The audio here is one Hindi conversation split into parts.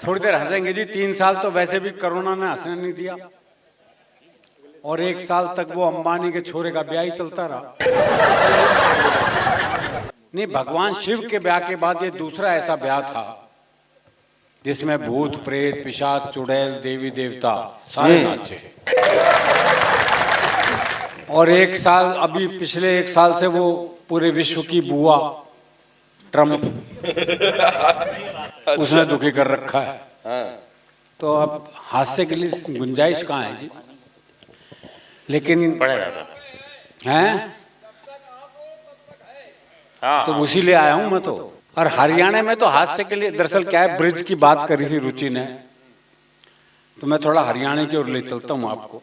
थोड़ी देर हंसेंगे जी। 3 साल तो वैसे भी कोरोना ने हंसने नहीं दिया, और 1 साल तक वो अंबानी के छोरे का ब्याह ही चलता रहा। नहीं, भगवान शिव के ब्याह के बाद ये दूसरा ऐसा ब्याह था जिसमें भूत प्रेत पिशाच चुड़ैल देवी देवता सारे नाचे। और 1 साल, अभी पिछले 1 साल से वो पूरे विश्व की बुआ ट्रम्प उसने दुखी कर रखा है। तो अब हास्य के लिए गुंजाइश कहाँ है जी? लेकिन हैं तो उसी लिए आया हूं मैं तो। और हरियाणा में तो हास्य के लिए, दरअसल क्या है, ब्रिज की बात करी थी रुचि ने, तो मैं थोड़ा हरियाणा की ओर ले चलता हूं आपको।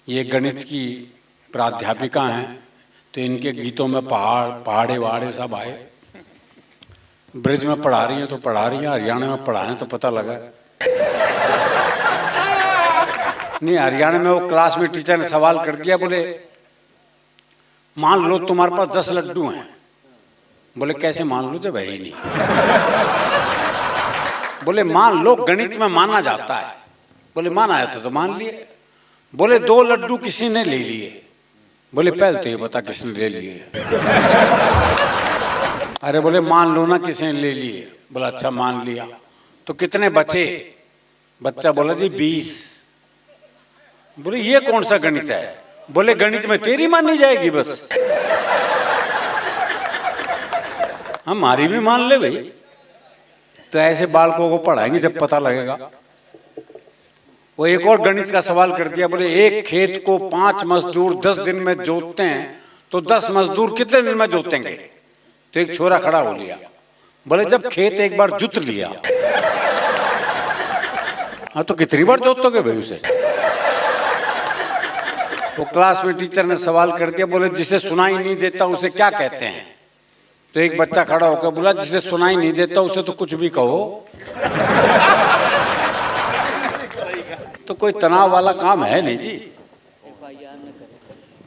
ये गणित की प्राध्यापिका हैं, तो इनके गीतों में पहाड़े वहाड़े सब आए। ब्रिज में पढ़ा रही हैं तो पढ़ा रही हैं, हरियाणा में पढ़ाएं तो पता लगा। नहीं, हरियाणा में वो क्लास में टीचर ने सवाल कर दिया, बोले मान लो तुम्हारे पास 10 लड्डू हैं। बोले कैसे मान लो जब है ही नहीं। बोले मान लो, गणित में माना जाता है। बोले माना है तो मान लिए। बोले 2 लड्डू किसी ने ले लिए। बोले पहले तो ये बता किसने ले लिए। अरे बोले मान लो ना किसी ने ले लिए। बोला अच्छा मान लिया, तो कितने बचे? बच्चा बोला जी 20। बोले ये कौन सा गणित है? बोले गणित में तेरी मानी जाएगी बस, हमारी भी मान ले भाई। तो ऐसे बालकों को पढ़ाएंगे जब पता लगेगा। वो एक और गणित का सवाल कर दिया, बोले एक खेत को 5 मजदूर 10 दिन में जोतते हैं, तो 10 मजदूर कितने दिन में जोतेंगे? तो एक छोरा खड़ा हो लिया, बोले जब खेत एक बार जुत लिया। हाँ तो कितनी बार जोतोगे भाई उसे? वो क्लास में टीचर ने सवाल कर दिया, बोले जिसे सुनाई नहीं देता उसे क्या कहते हैं? तो एक बच्चा खड़ा होकर बोला जिसे सुनाई नहीं देता उसे तो कुछ भी कहो। तो कोई तनाव वाला काम है नहीं जी,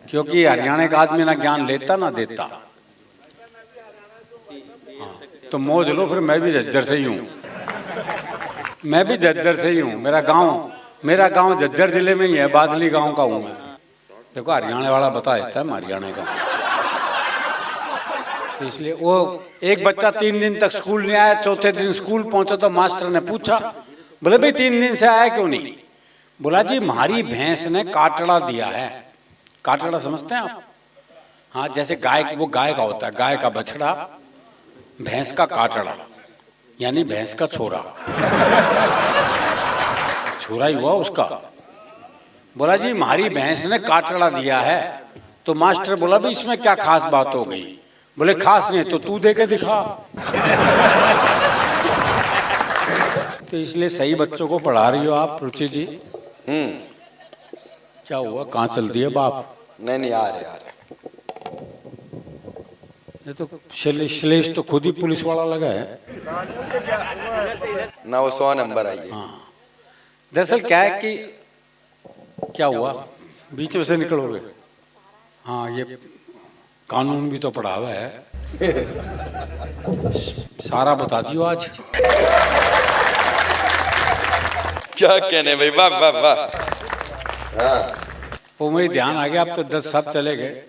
क्योंकि हरियाणा का आदमी ना ज्ञान लेता ना देता। हाँ, तो मौज लो फिर। मैं भी झज्जर से ही हूँ, मैं भी झज्जर से ही हूँ। मेरा गांव झज्जर जिले में ही है, बादली गांव का हूँ मैं। देखो हरियाणा वाला बता देता है मैं हरियाणा का। तो इसलिए वो एक बच्चा 3 दिन तक स्कूल नहीं आया। चौथे दिन स्कूल पहुंचा तो मास्टर ने पूछा, बोले भाई 3 दिन से आया क्यों नहीं? बोला जी हमारी भैंस ने काटड़ा दिया है। काटड़ा समझते हैं आप? हाँ, जैसे गाय, वो गाय का होता है, गाय का बछड़ा, भैंस का काटड़ा, यानी भैंस का छोरा। छोरा ही हुआ उसका। बोला जी हमारी भैंस ने काटड़ा दिया है। तो मास्टर बोला भाई इसमें क्या खास बात हो गई? बोले खास नहीं तो तू दे के दिखा। तो इसलिए सही बच्चों को पढ़ा रही हो आप रुचि जी। क्या हुआ, कहाँ चल दिए बाप? नहीं आ रहे ये तो श्लेष तो खुद ही पुलिस वाला लगा है ना, वो 100 नंबर आई है। हाँ, दरअसल क्या है कि क्या हुआ, बीच में से निकलोगे। हाँ, ये कानून भी तो पढ़ा हुआ है। सारा बता दियो आज। क्या कहने भाई, वाह वाह वाह। हाँ, वो मुझे ध्यान आ गया, अब तो 10 सब चले गए।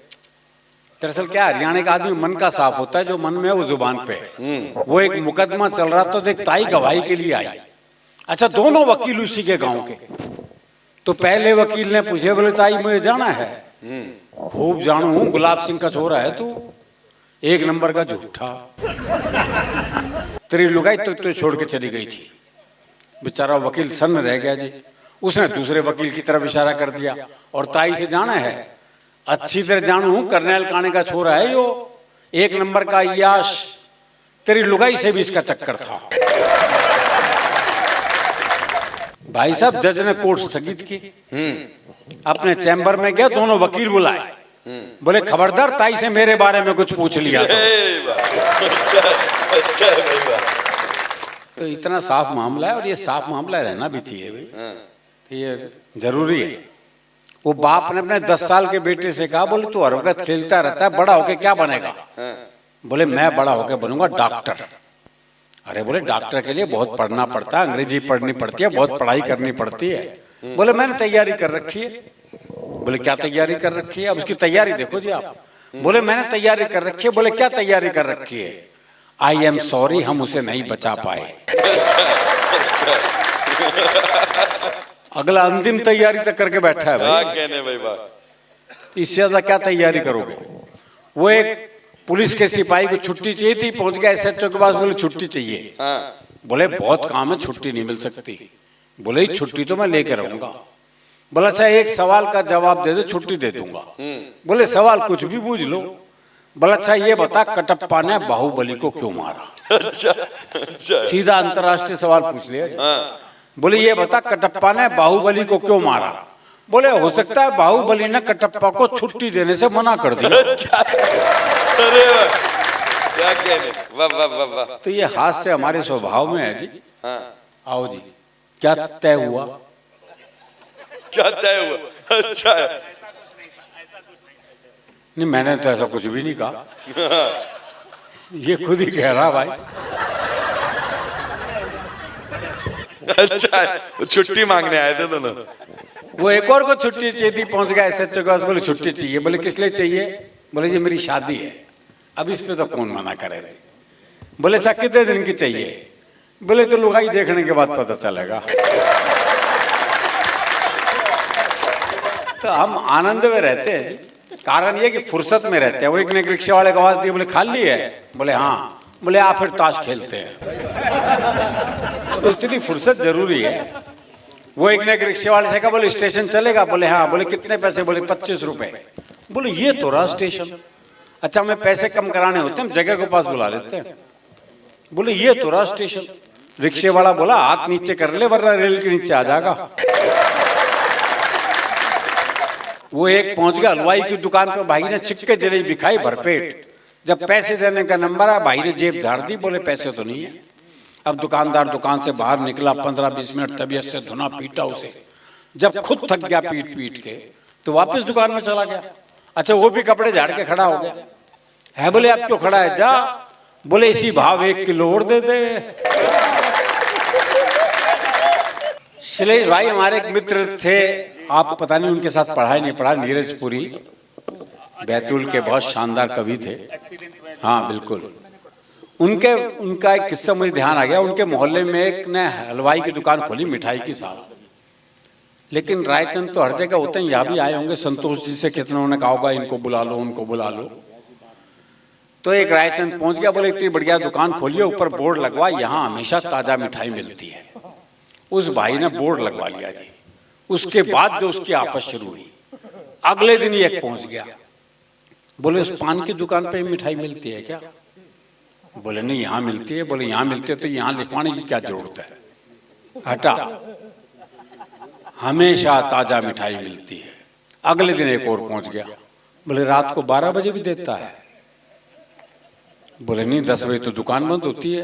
दरअसल क्या, हरियाणा का आदमी मन का साफ होता है, जो मन में है वो जुबान पे है। वो एक मुकदमा चल रहा तो एक ताई गवाही के लिए आई। अच्छा, दोनों वकील उसी के गांव के। तो पहले वकील ने पूछे, बोले ताई मुझे जाना है। खूब जानू हूं, गुलाब सिंह का छोरा है तू, 1 नंबर का झूठा। तेरी लुगाई तो छोड़ के चली गई थी। बेचारा वकील सन्न रह गया जी। उसने दूसरे वकील की तरफ इशारा कर दिया, और ताई से जाना है? अच्छी तरह जानू हूं, करनैल काने का छोरा है यो, 1 नंबर का याश। तेरी लुगाई से भी इसका चक्कर था। भाई साहब, जज ने कोर्ट स्थगित की। अपने चैम्बर में गया, दोनों वकील बुलाए। बोले खबरदार ताई से मेरे बारे में कुछ पूछ लिया तो इतना साफ मामला है, और ये साफ मामला रहना भी चाहिए भाई, तो ये जरूरी है। वो बाप ने अपने 10 साल के बेटे से कहा, बोले तू हर वक्त खेलता रहता है, बड़ा होके क्या बनेगा? बोले मैं बड़ा होके बनूंगा डॉक्टर। अरे बोले डॉक्टर के लिए बहुत पढ़ना पड़ता है, अंग्रेजी पढ़नी पड़ती है, बहुत पढ़ाई करनी पड़ती है। बोले मैंने तैयारी कर रखी है। बोले क्या तैयारी कर रखी है? अब उसकी तैयारी देखो जी आप। बोले मैंने तैयारी कर रखी है। बोले क्या तैयारी कर रखी है? आई एम सॉरी, हम उसे नहीं बचा पाए। अगला अंतिम तैयारी तक करके बैठा है भाई। कहने भाई वाह, इससे ज्यादा क्या तैयारी करोगे? वो एक पुलिस के सिपाही को छुट्टी चाहिए थी, पहुंच गया एसएचओ के पास, बोले छुट्टी चाहिए। बोले बहुत काम है, छुट्टी नहीं मिल सकती। बोले छुट्टी तो मैं लेके रहूंगा। बोला अच्छा एक सवाल का जवाब दे दो, छुट्टी दे दूंगा। बोले सवाल कुछ भी पूछ लो। बोला अच्छा ये बता, कटप्पा ने बाहुबली को क्यों मारा? अच्छा सीधा अंतरराष्ट्रीय सवाल पूछ लिया। बोले ये बता, कटप्पा ने बाहुबली को क्यों मारा? बोले हो सकता है बाहुबली ने कटप्पा को छुट्टी देने से मना कर दिया। अरे वाह, क्या कहने, वाह वाह वाह वाह। तो ये हास्य हमारे स्वभाव में है जी। आओ जी, क्या तय हुआ? क्या तय हुआ? अच्छा है। नहीं मैंने तो ऐसा कुछ भी नहीं कहा, ये खुद ही कह रहा भाई। अच्छा है, छुट्टी मांगने आए थे दोनों। वो एक और को छुट्टी चाहिए थी, पहुंच गया एसएचओ के पास, बोले छुट्टी चाहिए। बोले किस लिए चाहिए? बोले जी मेरी शादी है। अब इस पे तो कौन मना करे जी। बोले सर कितने दिन की चाहिए? बोले तो लुगाई देखने के बाद पता चलेगा। तो हम आनंद में रहते हैं जी, कारण ये कि फुर्सत में रहते हैं। वो एक ने रिक्शा वाले को आवाज दी, बोले खाली है? बोले हाँ। बोले आप फिर ताश खेलते हैं। तो इतनी फुर्सत जरूरी है। वो एक ने रिक्शे वाले से कहा, बोले स्टेशन चलेगा? बोले हाँ। बोले कितने पैसे? बोले 25 रुपए। बोले ये तो रहा स्टेशन। अच्छा हमें पैसे कम कराने होते हैं, हम जगह को पास बुला लेते हैं। बोले ये तो रहा स्टेशन। रिक्शे वाला बोला हाथ नीचे कर ले वरना रेल के नीचे आ जाएगा। वो एक पहुंच गया हलवाई की दुकान पे, भाई ने छिक्के जलेबी खाई भरपेट। जब पैसे देने का नंबर आया, भाई ने जेब झाड़ दी, बोले पैसे तो नहीं है। अब दुकानदार दुकान से बाहर निकला, 15-20 मिनट तबीयत से धुना पीटा उसे। जब खुद थक गया पीट पीट के, तो वापस दुकान में चला गया। अच्छा वो भी कपड़े झाड़ के खड़ा हो गया है। बोले अब क्यों खड़ा है? जा। बोले इसी भाव 1 किलो और दे दे। शैलेश भाई हमारे एक मित्र थे, आप पता नहीं उनके साथ पढ़ा नहीं पढ़ा, नीरज पुरी, बैतूल के बहुत शानदार कवि थे। हाँ बिल्कुल। उनका एक किस्सा मुझे ध्यान आ गया। उनके मोहल्ले में एक ने हलवाई की दुकान खोली, मिठाई की साहब। लेकिन रायचंद तो हर जगह होते हैं, यहाँ भी आए होंगे। संतोष जी से कितनों ने कहा होगा इनको बुला लो, उनको बुला लो। तो एक रायचंद पहुंच गया, बोले इतनी बढ़िया दुकान खोलिए, ऊपर बोर्ड लगवा, यहाँ हमेशा ताजा मिठाई मिलती है। उस भाई ने बोर्ड लगवा लिया जी। उसके बाद जो उसकी आफत शुरू हुई, अगले दिन ही एक पहुंच गया, बोले उस पान की दुकान पे मिठाई मिलती है क्या? बोले नहीं यहाँ मिलती है। बोले यहाँ मिलती है तो यहाँ लिखवाने की क्या जरूरत है? हटा, हमेशा ताजा मिठाई मिलती है। अगले दिन एक और पहुंच गया, बोले रात को 12 बजे भी देता है? बोले नहीं 10 बजे तो दुकान बंद होती है।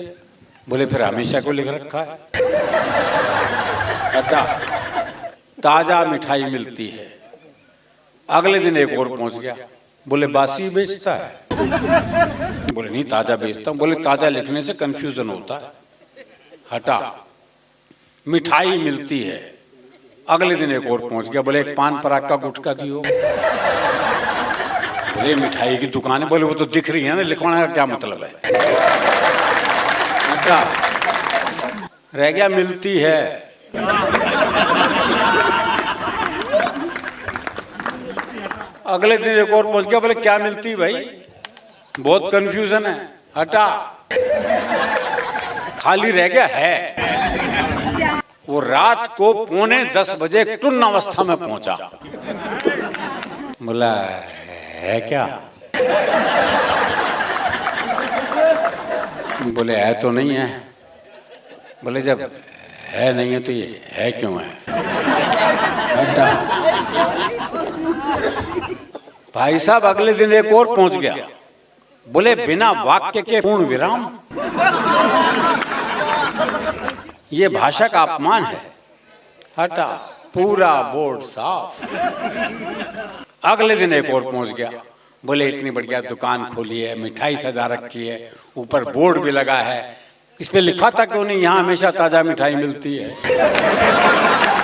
बोले फिर हमेशा को लिख रखा है। हटा, ताजा मिठाई मिलती है। अगले दिन एक और पहुंच गया, बोले बासी बेचता है? बोले नहीं ताजा बेचता हूं। बोले ताजा लिखने से कंफ्यूजन होता है। हटा, मिठाई मिलती है। अगले दिन एक और पहुंच गया, बोले एक पान पराग का गुटखा दियो। बोले मिठाई की दुकान है। बोले वो तो दिख रही है ना, लिखवाने का क्या मतलब है? हटा, रह गया मिलती है। अगले दिन एक और पहुंच गया, बोले क्या मिलती भाई? बहुत कंफ्यूजन है। हटा, खाली रह गया है। वो रात को 9:45 बजे टुन्न अवस्था में पहुंचा। बोला है क्या? बोले है तो नहीं है। बोले जब है नहीं है तो ये है क्यों है? हटा। भाई साहब अगले दिन एक और पहुंच गया, बोले बिना वाक्य के पूर्ण विराम, ये भाषा का अपमान है। हटा, पूरा बोर्ड साफ। अगले दिन एक और पहुंच गया, बोले इतनी बढ़िया दुकान खोली है, मिठाई सजा रखी है, ऊपर बोर्ड भी लगा है, इस पे लिखा था क्यों नहीं यहाँ हमेशा ताजा मिठाई मिलती है।